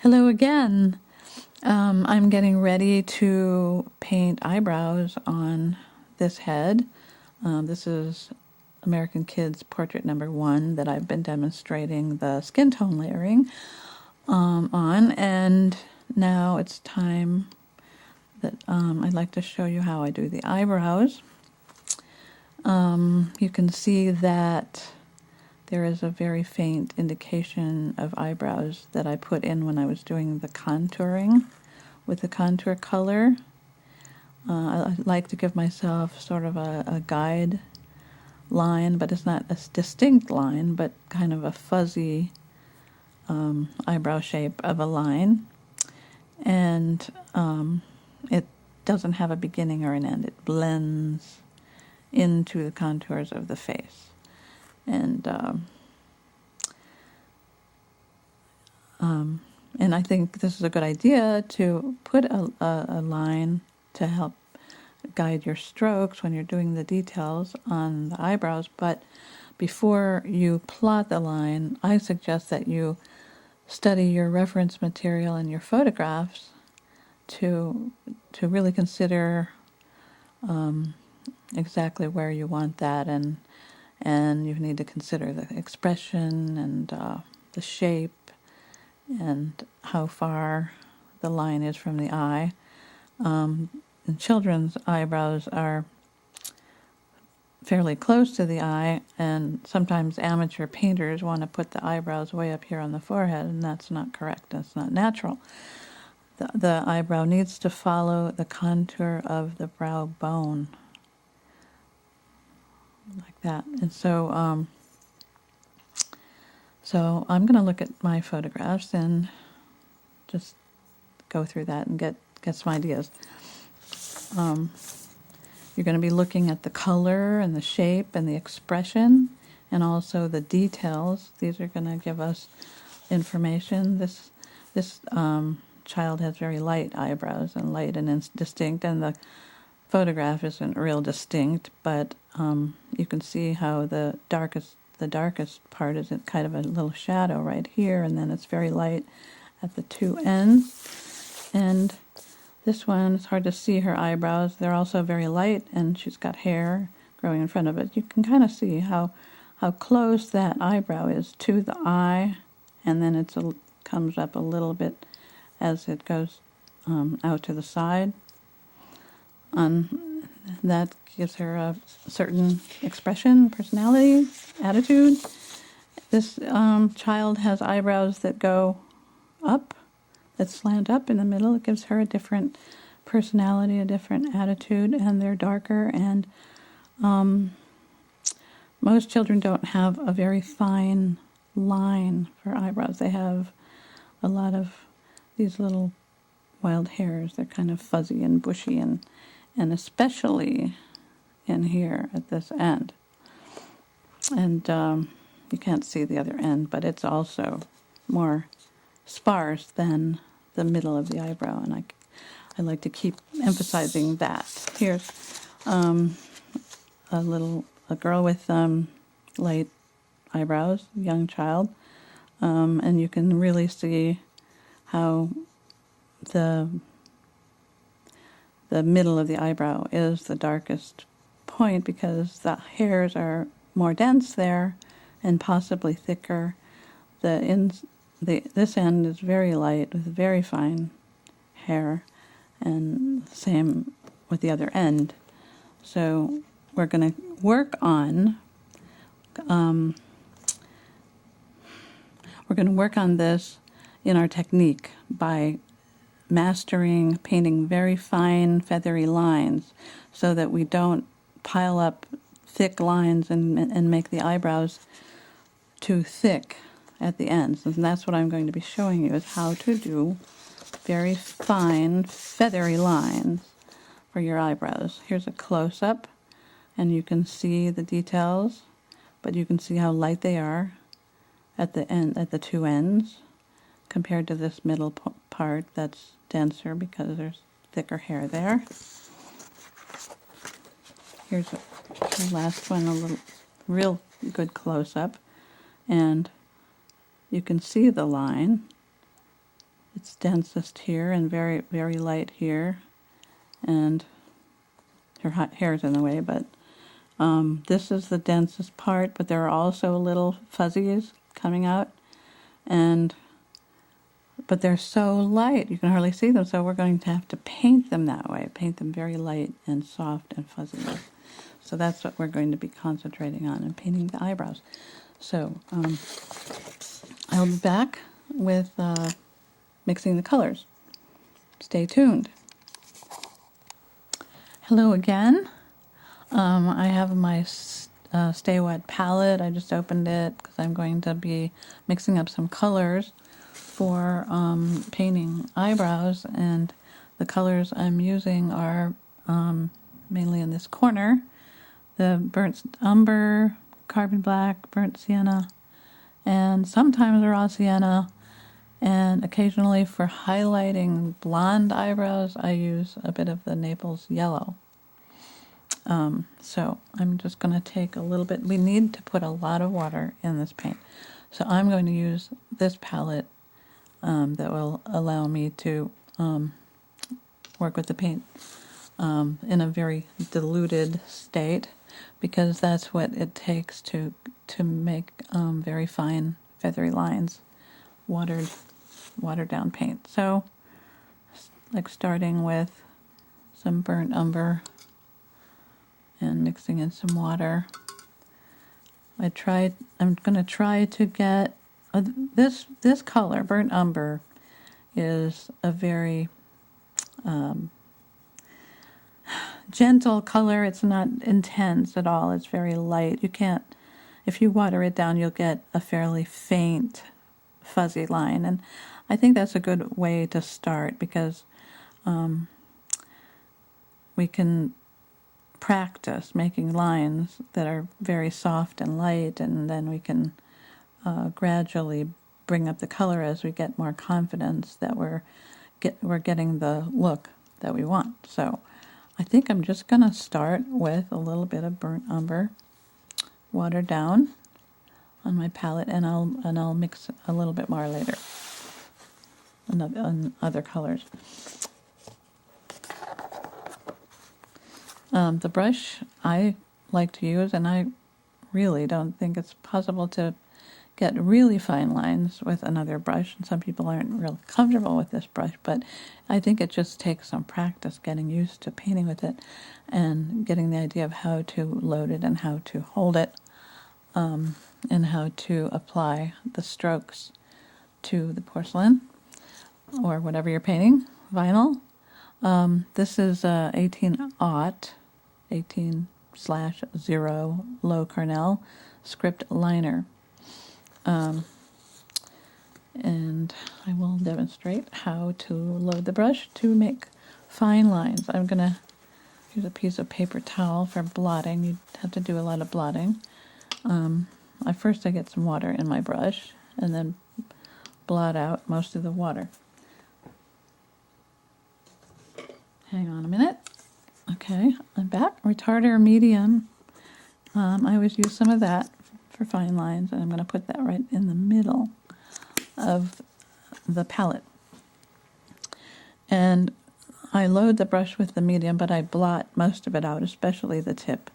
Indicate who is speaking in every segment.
Speaker 1: Hello again. I'm getting ready to paint eyebrows on this head. This is American Kids Portrait Number 1 that I've been demonstrating the skin tone layering on, and now it's time that I'd like to show you how I do the eyebrows. You can see that there is a very faint indication of eyebrows that I put in when I was doing the contouring with the contour color. I like to give myself sort of a guide line, but it's not a distinct line, but kind of a fuzzy eyebrow shape of a line. And it doesn't have a beginning or an end. It blends into the contours of the face. And I think this is a good idea to put a line to help guide your strokes when you're doing the details on the eyebrows. But before you plot the line, I suggest that you study your reference material and your photographs to really consider exactly where you want that, and you need to consider the expression and the shape and how far the line is from the eye. And children's eyebrows are fairly close to the eye, and sometimes amateur painters want to put the eyebrows way up here on the forehead, and that's not correct. That's not natural. The eyebrow needs to follow the contour of the brow bone, like that. And so I'm going to look at my photographs and just go through that and get some ideas. You're going to be looking at the color and the shape and the expression and also the details. These are going to give us information. This child has very light eyebrows and light and distinct, and the photograph isn't real distinct, but you can see how the darkest part is kind of a little shadow right here, and then it's very light at the two ends. And this one, it's hard to see her eyebrows. They're also very light, and she's got hair growing in front of it. You can kind of see how close that eyebrow is to the eye, and then it comes up a little bit as it goes out to the side. That gives her a certain expression, personality, attitude. This child has eyebrows that go up, that slant up in the middle. It gives her a different personality, a different attitude, and they're darker. And most children don't have a very fine line for eyebrows. They have a lot of these little wild hairs. They're kind of fuzzy and bushy, and especially in here at this end. And you can't see the other end, but it's also more sparse than the middle of the eyebrow, and I like to keep emphasizing that. Here's a girl with light eyebrows, young child, and you can really see how the middle of the eyebrow is the darkest point because the hairs are more dense there and possibly thicker. This end is very light with very fine hair, and same with the other end. So we're going to work on this in our technique by mastering painting very fine feathery lines so that we don't pile up thick lines and make the eyebrows too thick at the ends. And that's what I'm going to be showing you, is how to do very fine feathery lines for your eyebrows. Here's a close-up, and you can see the details, but you can see how light they are at the two ends compared to this middle part that's denser because there's thicker hair there. Here's the last one, a little real good close-up, and you can see the line It's densest here and very, very light here. And her hair's in the way, but this is the densest part, but there are also little fuzzies coming out. But they're so light, you can hardly see them, so we're going to have to paint them that way. Paint them very light and soft and fuzzy. So that's what we're going to be concentrating on and painting the eyebrows. So I'll be back with mixing the colors. Stay tuned. Hello again. I have my Stay Wet palette. I just opened it because I'm going to be mixing up some colors for painting eyebrows, and the colors I'm using are mainly in this corner: the burnt umber, carbon black, burnt sienna, and sometimes raw sienna. And occasionally for highlighting blonde eyebrows, I use a bit of the Naples yellow. So I'm just going to take a little bit. We need to put a lot of water in this paint. So I'm going to use this palette that will allow me to work with the paint in a very diluted state, because that's what it takes to make very fine feathery lines, watered down paint. So like starting with some burnt umber and mixing in some water. I'm going to try to get this color, burnt umber, is a very gentle color. It's not intense at all. It's very light. You can't, if you water it down, you'll get a fairly faint fuzzy line. And I think that's a good way to start, because we can practice making lines that are very soft and light, and then we can gradually bring up the color as we get more confidence that we're getting the look that we want. So I think I'm just going to start with a little bit of burnt umber watered down on my palette, and I'll mix a little bit more later on other colors. The brush I like to use, and I really don't think it's possible to get really fine lines with another brush, and some people aren't real comfortable with this brush, but I think it just takes some practice getting used to painting with it and getting the idea of how to load it and how to hold it, and how to apply the strokes to the porcelain or whatever you're painting, vinyl. This is 18/0 low Cornell script liner. And I will demonstrate how to load the brush to make fine lines. I'm going to use a piece of paper towel for blotting. You have to do a lot of blotting. First I get some water in my brush and then blot out most of the water. Hang on a minute. Okay, I'm back. Retarder medium. I always use some of that for fine lines, and I'm going to put that right in the middle of the palette. And I load the brush with the medium, but I blot most of it out, especially the tip,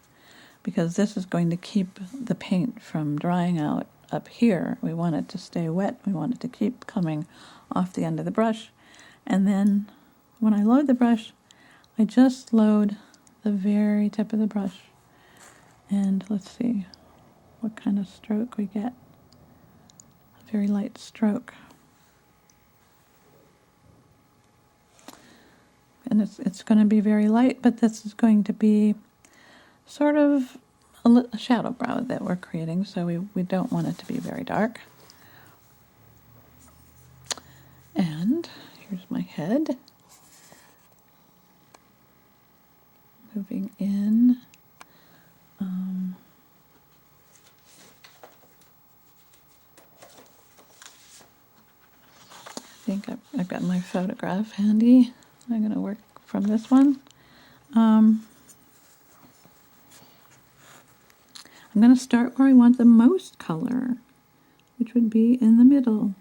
Speaker 1: because this is going to keep the paint from drying out up here. We want it to stay wet. We want it to keep coming off the end of the brush. And then when I load the brush, I just load the very tip of the brush. And let's see what kind of stroke we get. A very light stroke. And it's going to be very light, but this is going to be sort of a shadow brow that we're creating, so we don't want it to be very dark. And here's my head. Moving in. I think I've got my photograph handy. I'm going to work from this one. I'm going to start where I want the most color, which would be in the middle.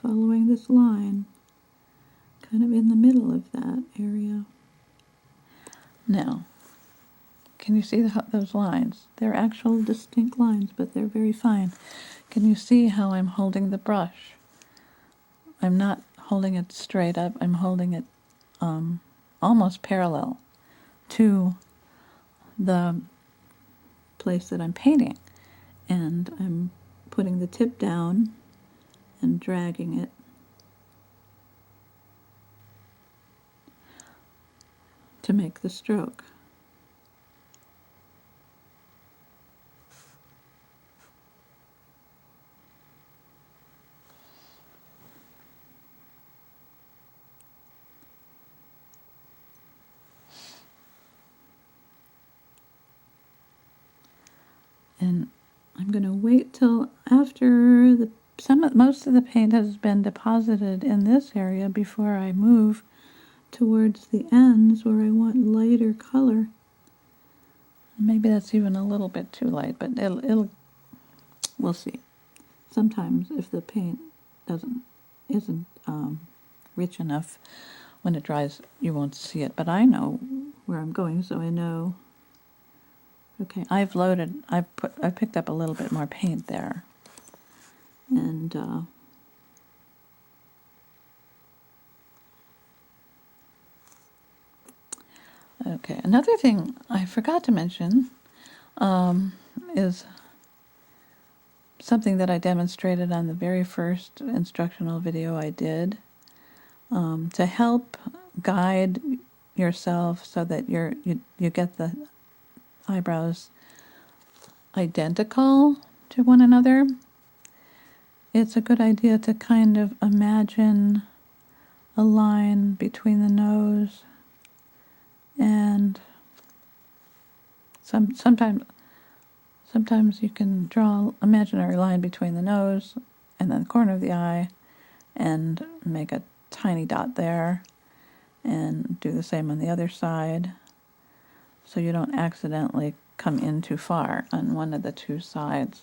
Speaker 1: following this line, kind of in the middle of that area. Now, can you see those lines? They're actual distinct lines, but they're very fine. Can you see how I'm holding the brush? I'm not holding it straight up. I'm holding it almost parallel to the place that I'm painting. And I'm putting the tip down and dragging it to make the stroke. And I'm going to wait till after most of the paint has been deposited in this area before I move towards the ends where I want lighter color. Maybe that's even a little bit too light, but we'll see. Sometimes if the paint isn't rich enough, when it dries you won't see it. But I know where I'm going, so I know. Okay, I picked up a little bit more paint there, and okay, another thing I forgot to mention is something that I demonstrated on the very first instructional video I did to help guide yourself so that you get the eyebrows identical to one another. It's a good idea to kind of imagine a line between the nose and sometimes you can draw an imaginary line between the nose and then the corner of the eye and make a tiny dot there, and do the same on the other side so you don't accidentally come in too far on one of the two sides.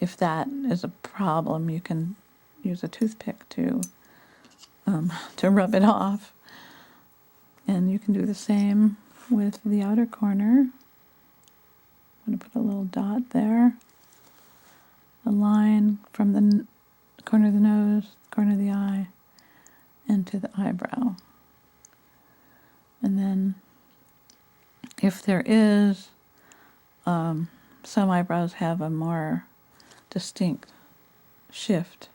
Speaker 1: If that is a problem, you can use a toothpick to rub it off. And you can do the same with the outer corner. I'm going to put a little dot there. A line from the corner of the nose, corner of the eye, into the eyebrow. And then if there is, some eyebrows have a more distinct shift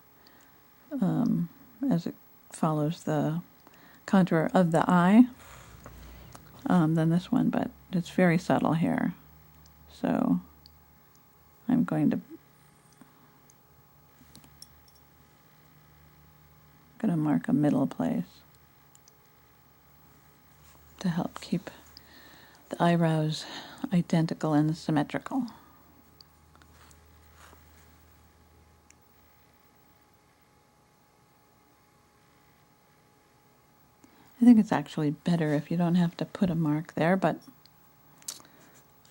Speaker 1: as it follows the contour of the eye than this one, but it's very subtle here. So I'm going to mark a middle place to help keep the eyebrows identical and symmetrical. I think it's actually better if you don't have to put a mark there, but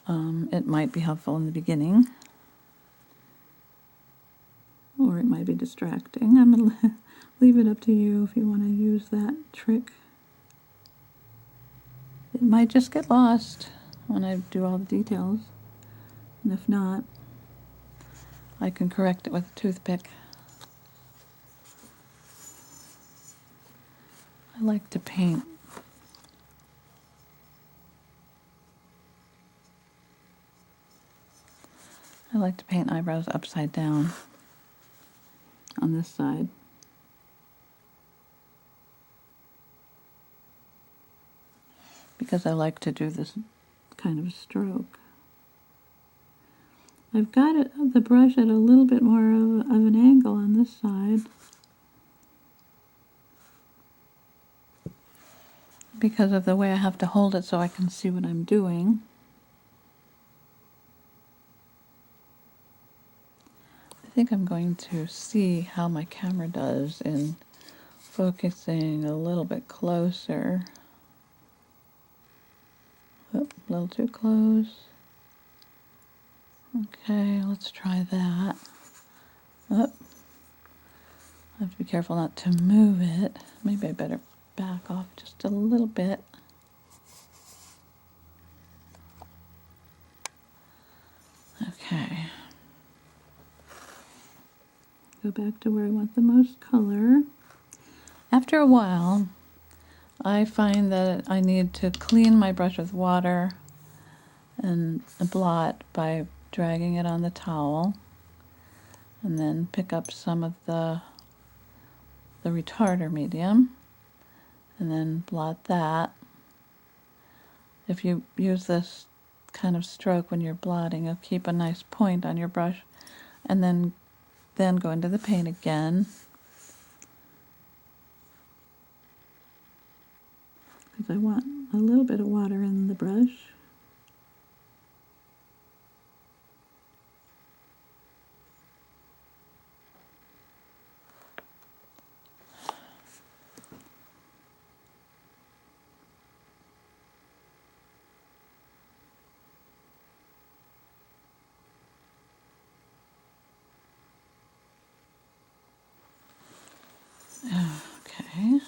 Speaker 1: it might be helpful in the beginning, or it might be distracting. I'm going to leave it up to you if you want to use that trick. It might just get lost when I do all the details, and if not, I can correct it with a toothpick. I like to paint eyebrows upside down on this side. Because I like to do this kind of stroke. I've got the brush at a little bit more of an angle on this side, because of the way I have to hold it so I can see what I'm doing. I think I'm going to see how my camera does in focusing a little bit closer. Oh, a little too close. Okay, let's try that. have to be careful not to move it. Maybe I better back off just a little bit. Okay. Go back to where I want the most color. After a while, I find that I need to clean my brush with water and blot by dragging it on the towel, and then pick up some of the retarder medium and then blot that. If you use this kind of stroke when you're blotting, you'll keep a nice point on your brush, and then go into the paint again, because I want a little bit of water in the brush. Okay.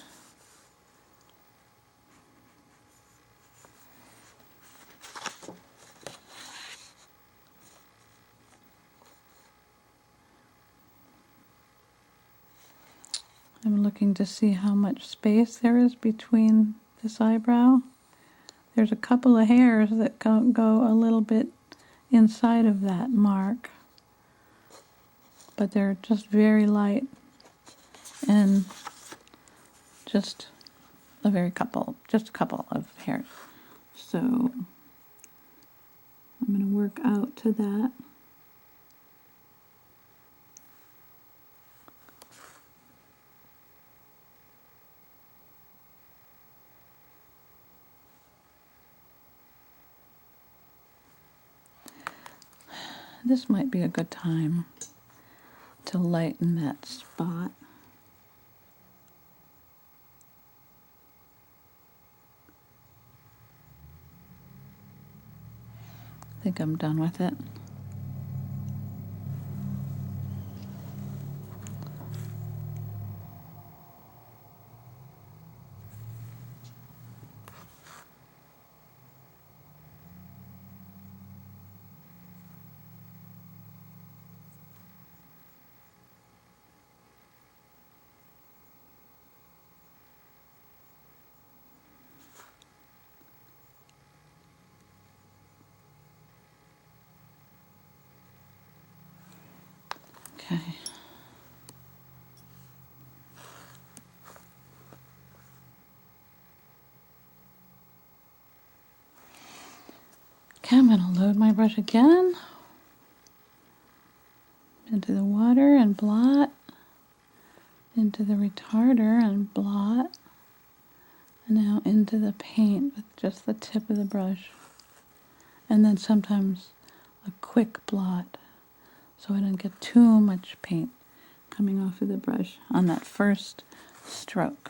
Speaker 1: I'm looking to see how much space there is between this eyebrow. There's a couple of hairs that go a little bit inside of that mark, but they're just very light and just a couple of hairs. So I'm going to work out to that. This might be a good time to lighten that spot. I think I'm done with it. Okay. Okay, I'm going to load my brush again into the water and blot, into the retarder and blot, and now into the paint with just the tip of the brush, and then sometimes a quick blot so I don't get too much paint coming off of the brush on that first stroke.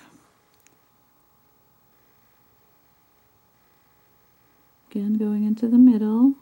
Speaker 1: Again, going into the middle.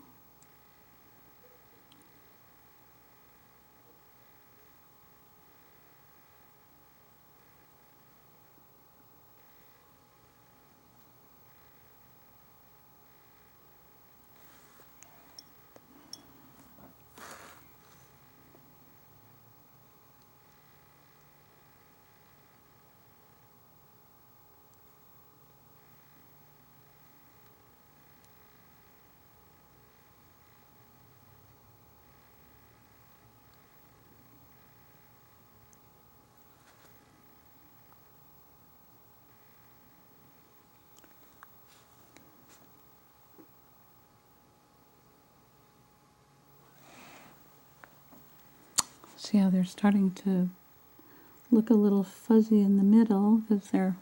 Speaker 1: See how they're starting to look a little fuzzy in the middle because they're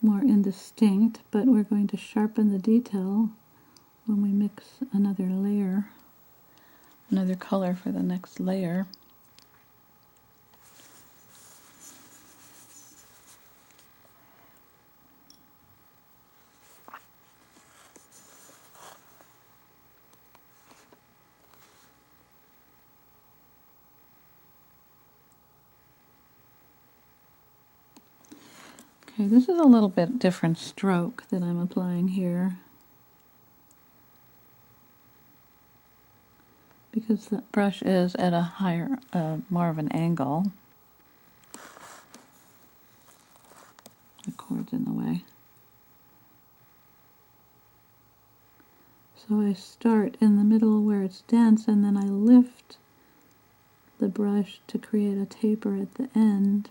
Speaker 1: more indistinct, but we're going to sharpen the detail when we mix another layer, another color for the next layer. Okay, this is a little bit different stroke that I'm applying here, because the brush is at a higher, more of an angle. The cord's in the way. So I start in the middle where it's dense, and then I lift the brush to create a taper at the end.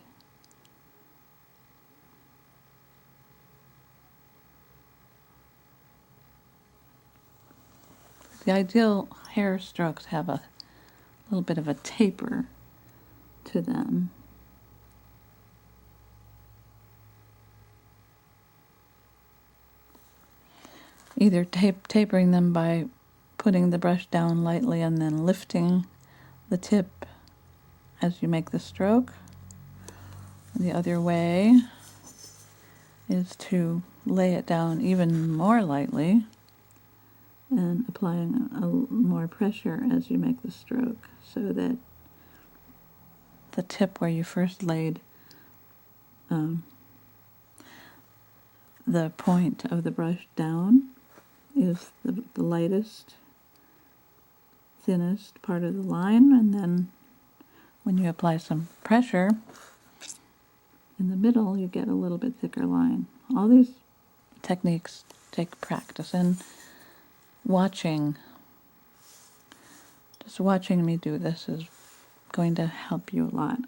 Speaker 1: The ideal hair strokes have a little bit of a taper to them. Either tapering them by putting the brush down lightly and then lifting the tip as you make the stroke. The other way is to lay it down even more lightly and applying more pressure as you make the stroke, so that the tip where you first laid the point of the brush down is the lightest, thinnest part of the line, and then when you apply some pressure in the middle, you get a little bit thicker line. All these techniques take practice, and just watching me do this is going to help you a lot.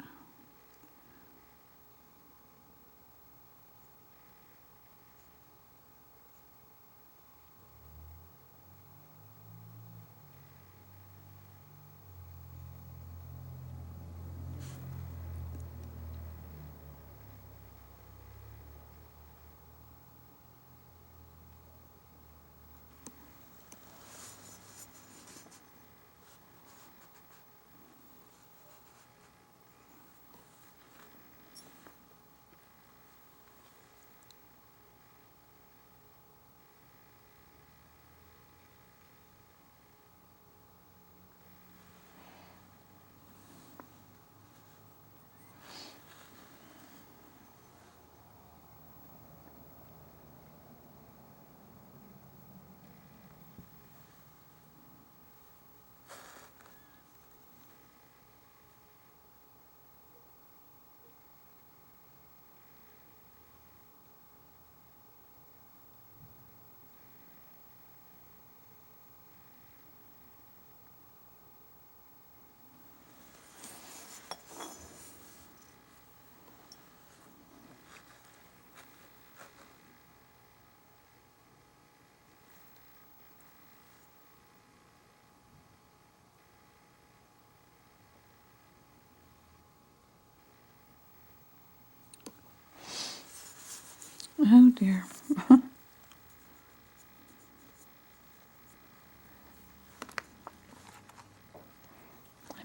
Speaker 1: Oh dear. I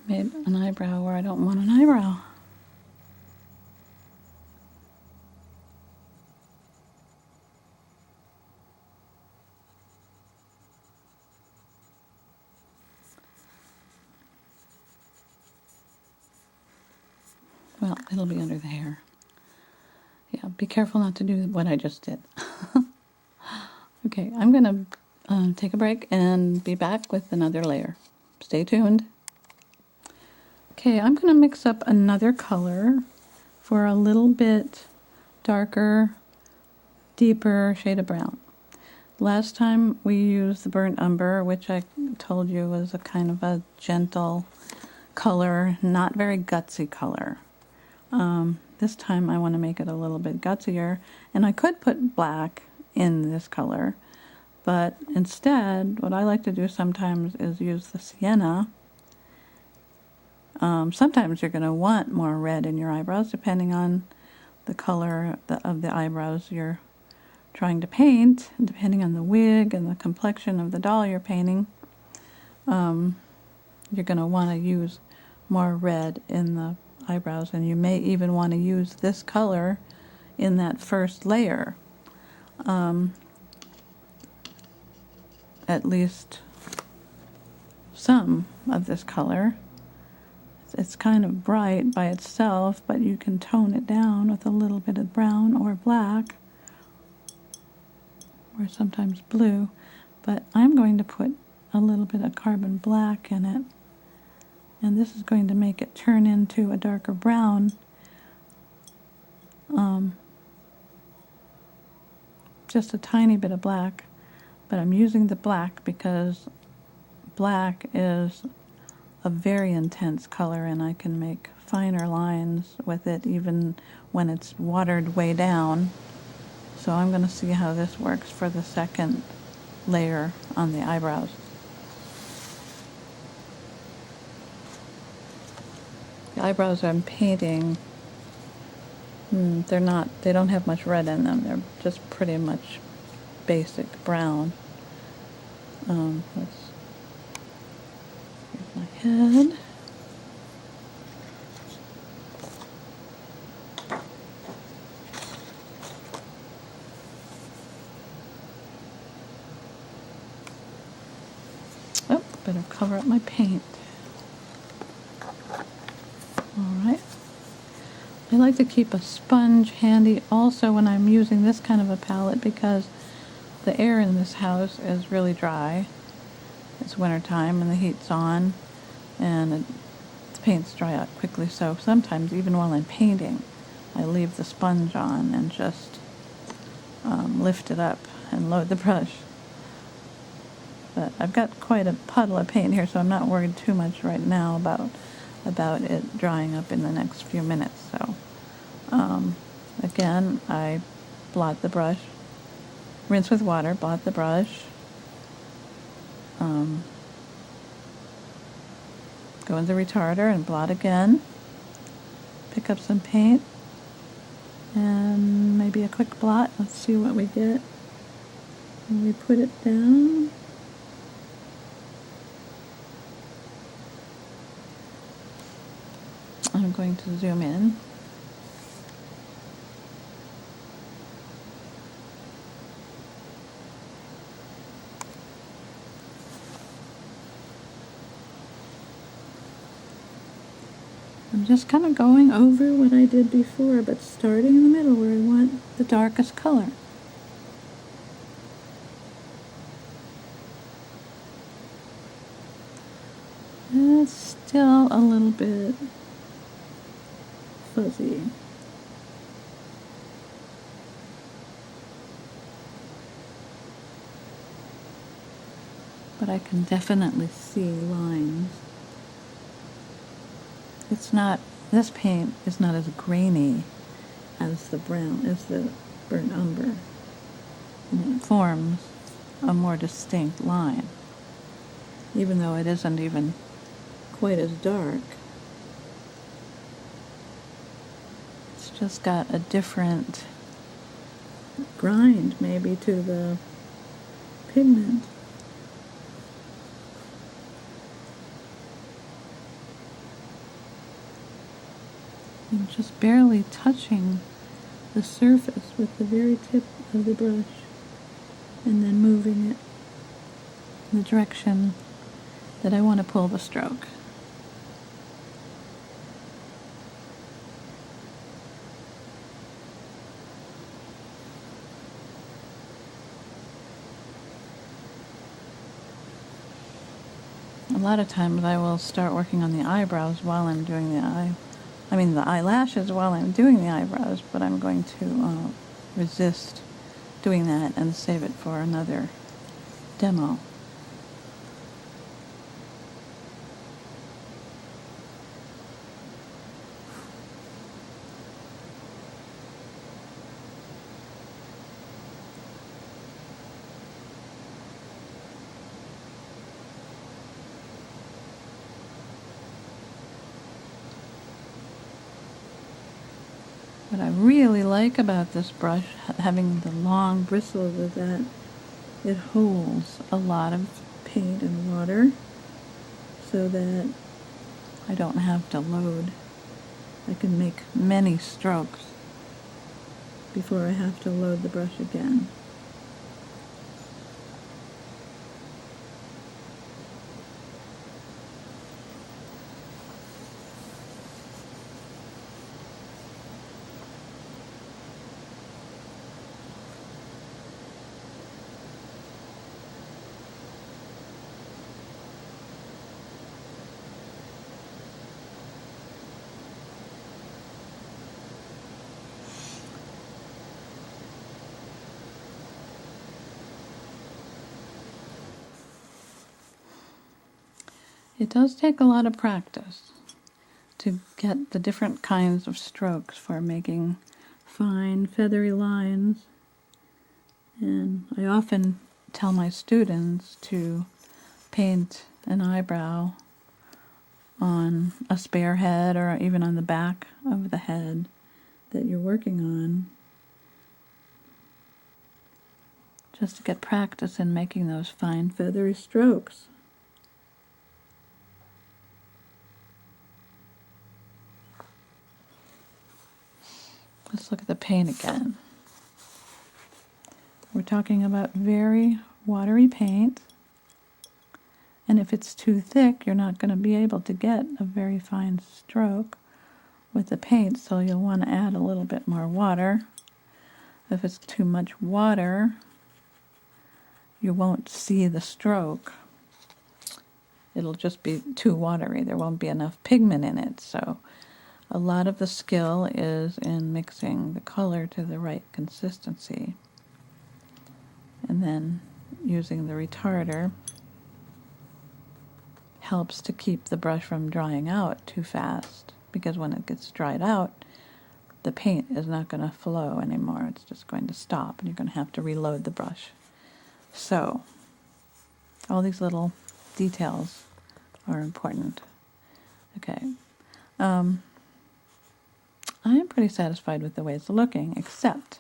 Speaker 1: made an eyebrow where I don't want an eyebrow. Well, it'll be under the hair. Yeah, be careful not to do what I just did. Okay, I'm going to take a break and be back with another layer. Stay tuned. Okay, I'm going to mix up another color for a little bit darker, deeper shade of brown. Last time we used the burnt umber, which I told you was a kind of a gentle color, not very gutsy color. This time I want to make it a little bit gutsier, and I could put black in this color, but instead what I like to do sometimes is use the sienna. Sometimes you're going to want more red in your eyebrows depending on the color of the eyebrows you're trying to paint, depending on the wig and the complexion of the doll you're painting. You're going to want to use more red in the eyebrows, and you may even want to use this color in that first layer. At least some of this color. it's kind of bright by itself, but you can tone it down with a little bit of brown or black, or sometimes blue. But I'm going to put a little bit of carbon black in it, and this is going to make it turn into a darker brown. Just a tiny bit of black, but I'm using the black because black is a very intense color, and I can make finer lines with it even when it's watered way down. So I'm going to see how this works for the second layer on the eyebrows. The eyebrows I'm painting, they don't have much red in them. They're just pretty much basic brown. Here's my head. Oh, better cover up my paint. Alright. I like to keep a sponge handy also when I'm using this kind of a palette, because the air in this house is really dry. It's wintertime and the heat's on, and the paints dry out quickly, so sometimes even while I'm painting I leave the sponge on and just lift it up and load the brush. But I've got quite a puddle of paint here, so I'm not worried too much right now about it drying up in the next few minutes. So again, I blot the brush, rinse with water, blot the brush, go in the retarder and blot again, pick up some paint, and maybe a quick blot. Let's see what we get. And we put it down. I'm going to zoom in. I'm just kind of going over what I did before, but starting in the middle where I want the darkest color. It's still a little bit fuzzy. But I can definitely see lines. This paint is not as grainy as the brown, as the burnt umber. And it forms a more distinct line, even though it isn't even quite as dark. It's just got a different grind maybe to the pigment. I'm just barely touching the surface with the very tip of the brush, and then moving it in the direction that I want to pull the stroke. A lot of times I will start working on the eyebrows while I'm doing the eyelashes while I'm doing the eyebrows, but I'm going to resist doing that and save it for another demo. What I really like about this brush, having the long bristles, is that it holds a lot of paint and water so that I don't have to load. I can make many strokes before I have to load the brush again. It does take a lot of practice to get the different kinds of strokes for making fine feathery lines. And I often tell my students to paint an eyebrow on a spare head or even on the back of the head that you're working on, just to get practice in making those fine feathery strokes. Let's look at the paint again. We're talking about very watery paint, and if it's too thick, you're not going to be able to get a very fine stroke with the paint, so you'll want to add a little bit more water. If it's too much water, you won't see the stroke. It'll just be too watery. There won't be enough pigment in it. So a lot of the skill is in mixing the color to the right consistency, and then using the retarder helps to keep the brush from drying out too fast, because when it gets dried out, the paint is not going to flow anymore. It's just going to stop, and you're going to have to reload the brush. So all these little details are important. Okay. I am pretty satisfied with the way it's looking, except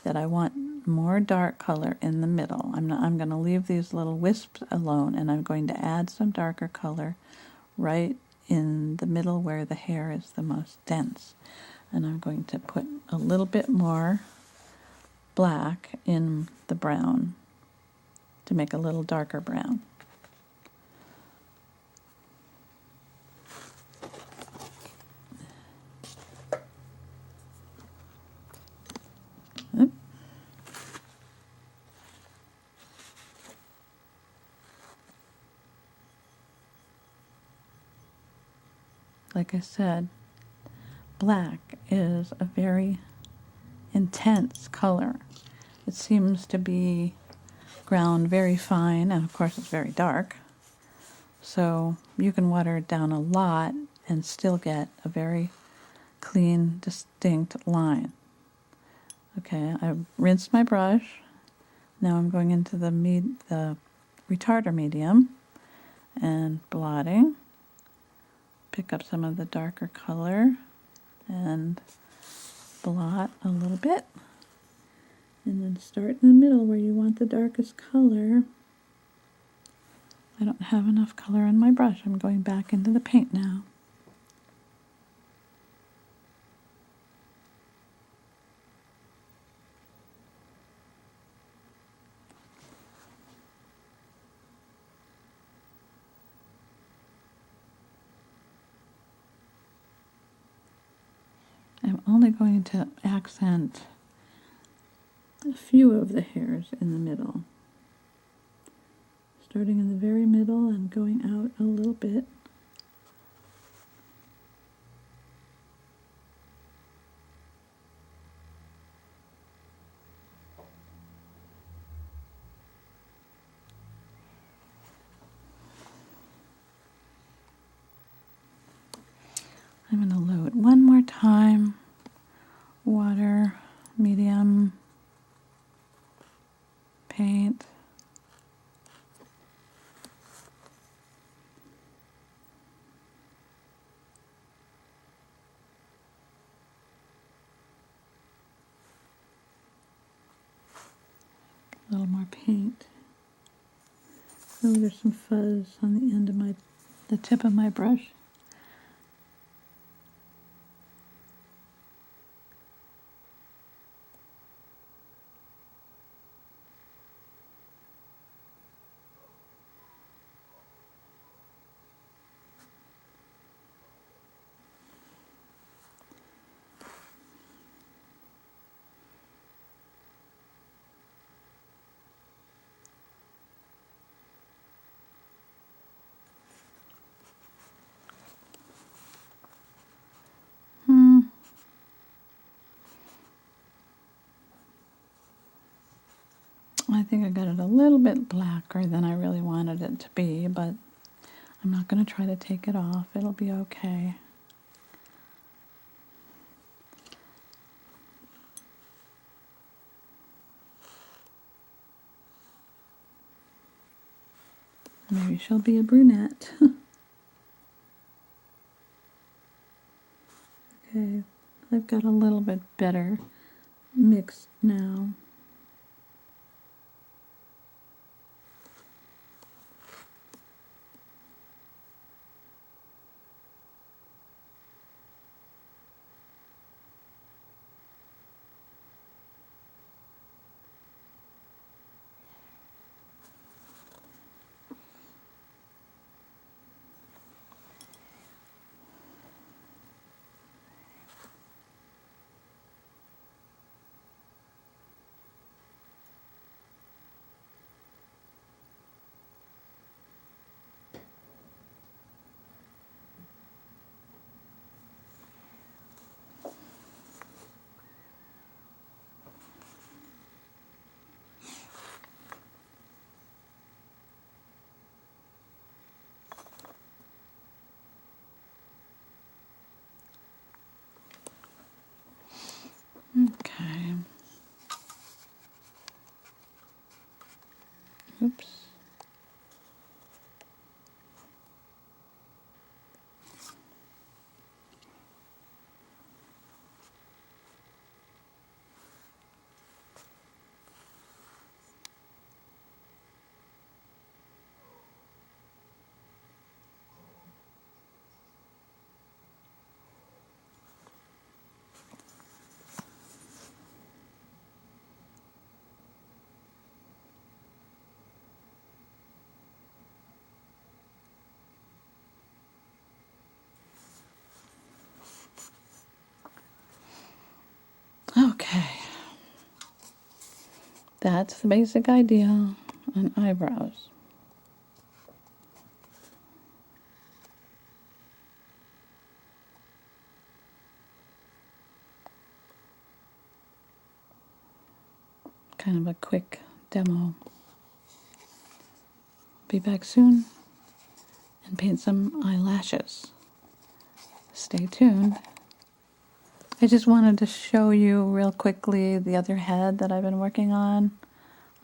Speaker 1: that I want more dark color in the middle. I'm going to leave these little wisps alone, and I'm going to add some darker color right in the middle where the hair is the most dense. And I'm going to put a little bit more black in the brown to make a little darker brown. Oop. Like I said, black is a very intense color. It seems to be ground very fine, and of course it's very dark. So you can water it down a lot and still get a very clean, distinct line. Okay, I rinsed my brush. Now I'm going into the retarder medium and blotting. Pick up some of the darker color and blot a little bit. And then start in the middle where you want the darkest color. I don't have enough color on my brush. I'm going back into the paint now. I'm only going to accent a few of the hairs in the middle, starting in the very middle and going out a little bit. I'm going to load one more time. Water, medium, paint. A little more paint. Oh, there's some fuzz on the end of the tip of my brush. I think I got it a little bit blacker than I really wanted it to be, but I'm not going to try to take it off. It'll be okay. Maybe she'll be a brunette. Okay, I've got a little bit better mixed now. Okay. Oops. Okay. That's the basic idea on eyebrows. Kind of a quick demo. Be back soon and paint some eyelashes. Stay tuned. I just wanted to show you real quickly the other head that I've been working on.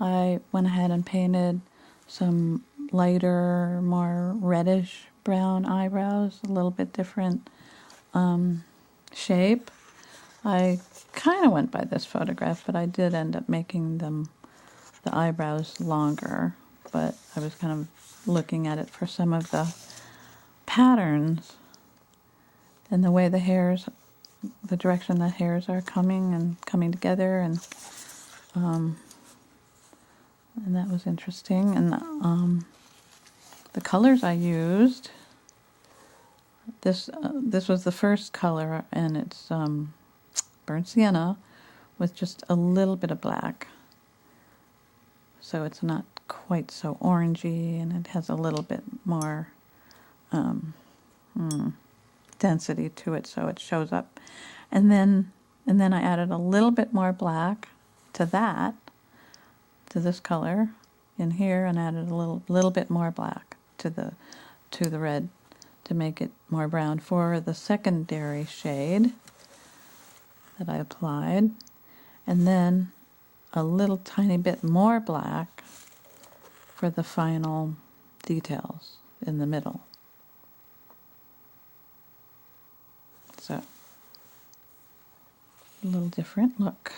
Speaker 1: I went ahead and painted some lighter, more reddish brown eyebrows, a little bit different shape. I kind of went by this photograph, but I did end up making the eyebrows longer. But I was kind of looking at it for some of the patterns and the way the hairs, the direction the hairs are coming together, and that was interesting. And the colors I used, this was the first color, and it's burnt sienna with just a little bit of black. So it's not quite so orangey, and it has a little bit more density to it, so it shows up. And then I added a little bit more black to this color in here, and added a little bit more black to the red to make it more brown for the secondary shade that I applied, and then a little tiny bit more black for the final details in the middle. So a little different look.